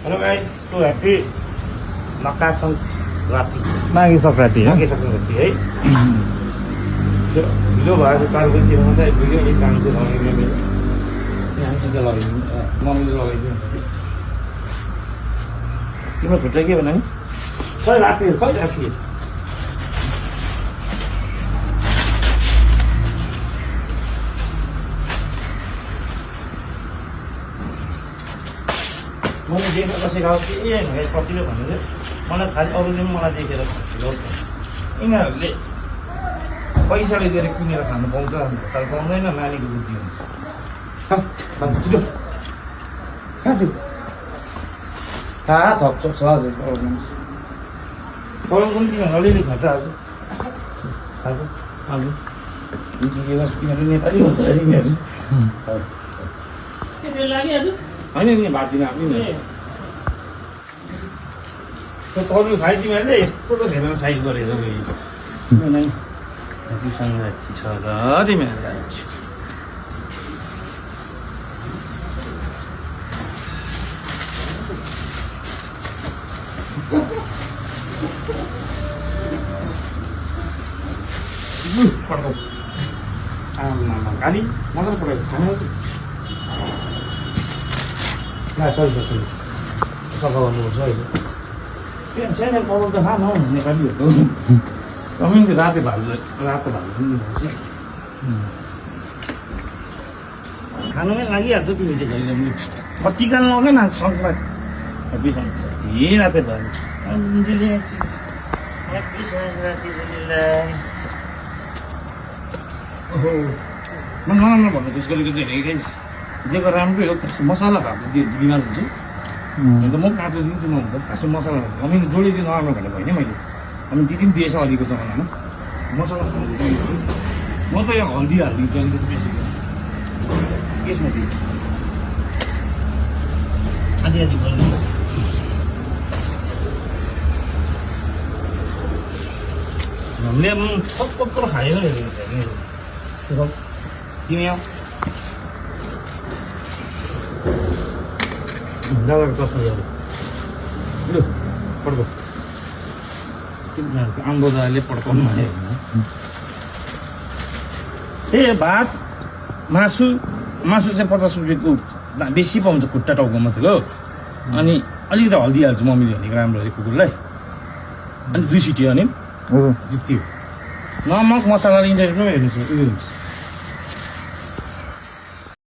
Hello guys, so happy Makar Sankranti. Maghe Sankranti हो। माघे सङ्क्रान्ति है। Video भएर चाहिँ 4 बजीतिर मात्रै भिडियो एक काम चाहिँ लगाइदिनु मेरो। यहाँ लगाइदिनु मम्मीले लगाइदिनु। तिम्रो खुट्टा के भन्यो नि? खै राति मैले देखेर कसैको कतिले भन्नु चाहिँ मलाई खालि अरूले पनि मलाई देखेर यिनीहरूले पैसाले दिएर किनेर खानु पाउँछ साल पाउँदैन। नानीको बुद्धि हुन्छ। कहाँ थप्छ हजुर पढाउनु पनि तिमीहरू अलिअलि खान्छ हजुर हजुर तिमीहरू नेपाली हो त यिनीहरू होइन नि भात दिन आफ्नो तरुल खाइ तिमीहरूले यस्तो त छैन साइज गरेछ सङ्क्रान्ति छ र तिमीहरूलाई पड्काउ आमा गाली मजाले पठाएको खाने सरी सफा गर्नुपर्छ अहिले सानो पकाउ त खानु हौ नेपालीहरूको कमी त रातो भालु पनि दिनुपर्छ खानुमै लागिहाल्छ तिमी चाहिँ कहिले पनि टिका लगाएन सङ्क्रान्ति ह्याप्पी सङ्क्रान्ति रातो भालु ह्याप्पी सङ्क्रान्ति ओहो नराम्रो भन्नु त्यसको चाहिँ हेरेको दिएको राम्रै हो। मसला भएको बिमार हुन्छ अन्त म काँचो दिन्छु म खासै मसला हामी जोडिदिनु नराम्रो भनेको होइन मैले अनि दिदी पनि दिएछ अहिलेको जमानामा मसला खानु म त यहाँ हल्दी हालिदिन्छु अलिकति बेसी यसमा दिन्छु आधी गरिदिनु हामीले कत्रो खायो तिमी आऊ दादाको चस्मा जाऊ लु पड्काउ आम्बो दादाले पड्काउनु भने ए भात मासु चाहिँ 50 रुपियाँको बेसी पाउँछ खुट्टा टाउको मात्रै हो। अनि अलिकति हल्दी हाल्छु मम्मीले भनेको राम्रो अरे कुकुरलाई अनि 2 सिटी अनि जित्यो। नमक मसला इन्जर पनि हेर्नुहोस्